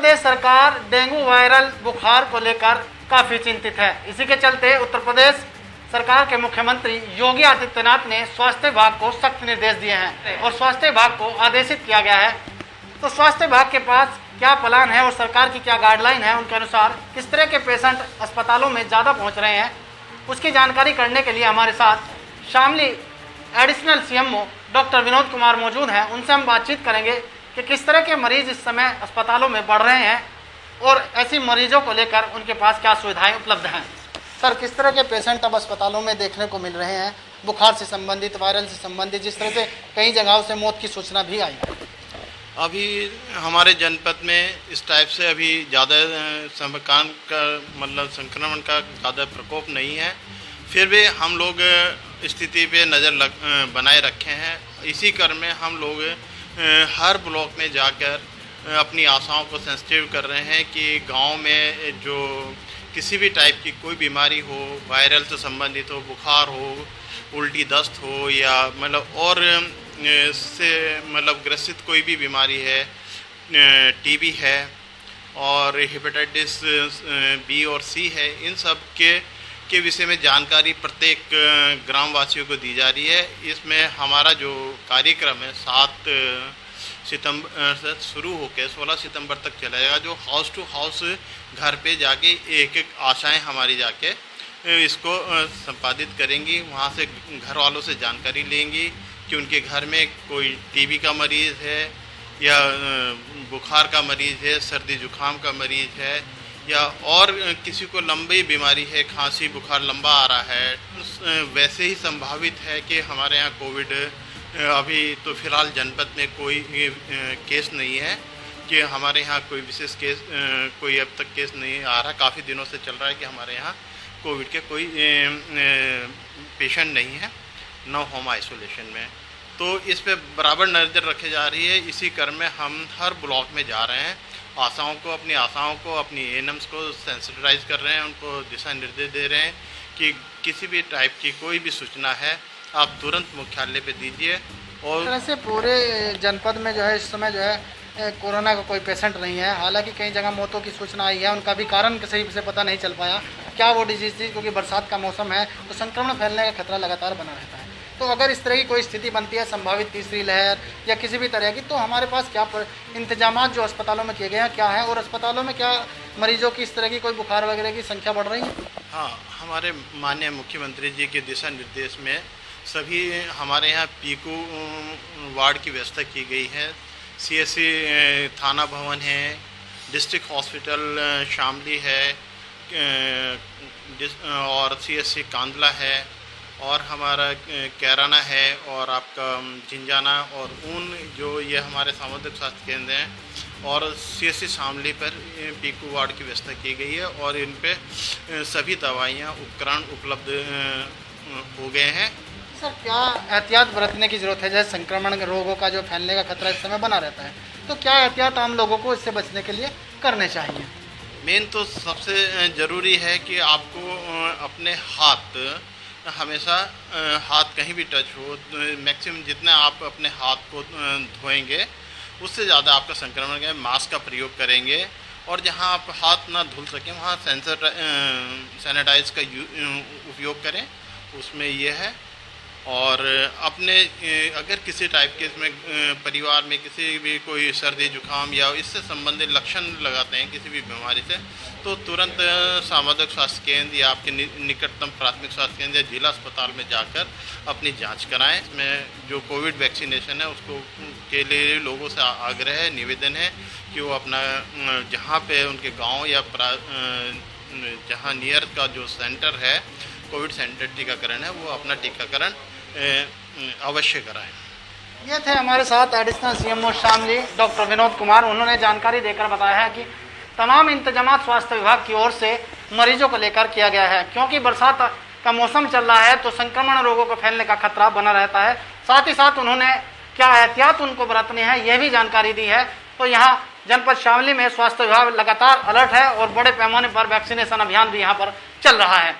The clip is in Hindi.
प्रदेश सरकार डेंगू वायरल बुखार को लेकर काफ़ी चिंतित है। इसी के चलते उत्तर प्रदेश सरकार के मुख्यमंत्री योगी आदित्यनाथ ने स्वास्थ्य विभाग को सख्त निर्देश दिए हैं और स्वास्थ्य विभाग को आदेशित किया गया है। तो स्वास्थ्य विभाग के पास क्या प्लान है और सरकार की क्या गाइडलाइन है, उनके अनुसार किस तरह के पेशेंट अस्पतालों में ज़्यादा पहुंच रहे हैं, उसकी जानकारी करने के लिए हमारे साथ Shamli additional CMO doctor Vinod Kumar मौजूद हैं। उनसे हम बातचीत करेंगे कि किस तरह के मरीज इस समय अस्पतालों में बढ़ रहे हैं और ऐसी मरीजों को लेकर उनके पास क्या सुविधाएं उपलब्ध हैं। सर, किस तरह के पेशेंट अब अस्पतालों में देखने को मिल रहे हैं, बुखार से संबंधित, वायरल से संबंधित, जिस तरह से कई जगहों से मौत की सूचना भी आई? अभी हमारे जनपद में इस टाइप से अभी ज़्यादा संक्रमण का ज़्यादा प्रकोप नहीं है, फिर भी हम लोग स्थिति पे नज़र बनाए रखे हैं। इसी क्रम में हम लोग हर ब्लॉक में जाकर अपनी आशाओं को सेंसिटिव कर रहे हैं कि गांव में जो किसी भी टाइप की कोई बीमारी हो, वायरल से संबंधित हो, बुखार हो, उल्टी दस्त हो या और से ग्रसित कोई भी बीमारी है, टीबी है और हेपेटाइटिस बी और सी है, इन सब के विषय में जानकारी प्रत्येक ग्रामवासियों को दी जा रही है। इसमें हमारा जो कार्यक्रम है 7 सितंबर से शुरू होकर 16 सितंबर तक चलेगा, जो हाउस टू हाउस घर पे जाके एक एक आशाएं हमारी जाके इसको संपादित करेंगी। वहाँ से घर वालों से जानकारी लेंगी कि उनके घर में कोई टीबी का मरीज़ है या बुखार का मरीज़ है, सर्दी जुकाम का मरीज़ है या और किसी को लंबी बीमारी है, खांसी बुखार लंबा आ रहा है। वैसे ही संभावित है कि हमारे यहाँ कोविड अभी तो फिलहाल जनपद में कोई केस नहीं है कि हमारे यहाँ कोई विशेष केस कोई अब तक केस नहीं आ रहा। काफ़ी दिनों से चल रहा है कि हमारे यहाँ कोविड के कोई पेशेंट नहीं है, न होम आइसोलेशन में। तो इस पे बराबर नज़र रखी जा रही है। इसी क्रम में हम हर ब्लॉक में जा रहे हैं, अपनी आशाओं को, अपनी एएनएम्स को सेंसिटाइज कर रहे हैं, उनको दिशा निर्देश दे रहे हैं कि किसी भी टाइप की कोई भी सूचना है आप तुरंत मुख्यालय पे दीजिए। और वैसे पूरे जनपद में जो है इस समय जो है कोरोना का कोई पेशेंट नहीं है। हालांकि कई जगह मौतों की सूचना आई है, उनका भी कारण सही से पता नहीं चल पाया क्या वो डिजीज़ थी, क्योंकि बरसात का मौसम है तो संक्रमण फैलने का खतरा लगातार बना रहता है। तो अगर इस तरह की कोई स्थिति बनती है, संभावित तीसरी लहर या किसी भी तरह की, तो हमारे पास क्या इंतजाम जो अस्पतालों में किए गए हैं क्या है और अस्पतालों में क्या मरीजों की इस तरह की कोई बुखार वगैरह की संख्या बढ़ रही है? हाँ, हमारे माननीय मुख्यमंत्री जी के दिशा निर्देश में सभी हमारे यहाँ पीकू वार्ड की व्यवस्था की गई है। सीएससी थाना भवन है, डिस्ट्रिक्ट हॉस्पिटल शामली है और सीएससी कांदला है और हमारा कैराना है और आपका जिंजाना और ऊन, जो ये हमारे सामुदायिक स्वास्थ्य केंद्र हैं और सीएससी शामली पर पीकू वार्ड की व्यवस्था की गई है और इन पे सभी दवाइयाँ उपकरण उपलब्ध हो गए हैं। सर, क्या एहतियात बरतने की ज़रूरत है? जैसे संक्रमण रोगों का जो फैलने का खतरा इस समय बना रहता है, तो क्या एहतियात आम लोगों को इससे बचने के लिए करने चाहिए? मेन तो सबसे ज़रूरी है कि आपको अपने हाथ हमेशा हाथ कहीं भी टच हो, मैक्सिमम जितना आप अपने हाथ को धोएंगे उससे ज़्यादा आपका संक्रमण का मास्क का प्रयोग करेंगे और जहां आप हाथ ना धुल सकें वहां सैनिटाइज का उपयोग करें, उसमें यह है। और अपने अगर किसी टाइप के इसमें परिवार में किसी भी कोई सर्दी जुकाम या इससे संबंधित लक्षण लगाते हैं किसी भी बीमारी से, तो तुरंत सामुदायिक स्वास्थ्य केंद्र या आपके निकटतम प्राथमिक स्वास्थ्य केंद्र या जिला अस्पताल में जाकर अपनी जांच कराएं। इसमें जो कोविड वैक्सीनेशन है उसको के लिए लोगों से आग्रह है, निवेदन है कि वो अपना जहाँ पे उनके गाँव या जहाँ नियर का जो सेंटर है कोविड सेंटर टीकाकरण है वो अपना टीकाकरण अवश्य कराएं। ये थे हमारे साथ additional CMO Shamli doctor Vinod Kumar. उन्होंने जानकारी देकर बताया है कि तमाम इंतजाम स्वास्थ्य विभाग की ओर से मरीजों को लेकर किया गया है, क्योंकि बरसात का मौसम चल रहा है तो संक्रमण रोगों को फैलने का खतरा बना रहता है। साथ ही साथ उन्होंने क्या एहतियात उनको बरतने हैं यह भी जानकारी दी है। तो यहाँ जनपद शामली में स्वास्थ्य विभाग लगातार अलर्ट है और बड़े पैमाने पर वैक्सीनेशन अभियान भी यहाँ पर चल रहा है।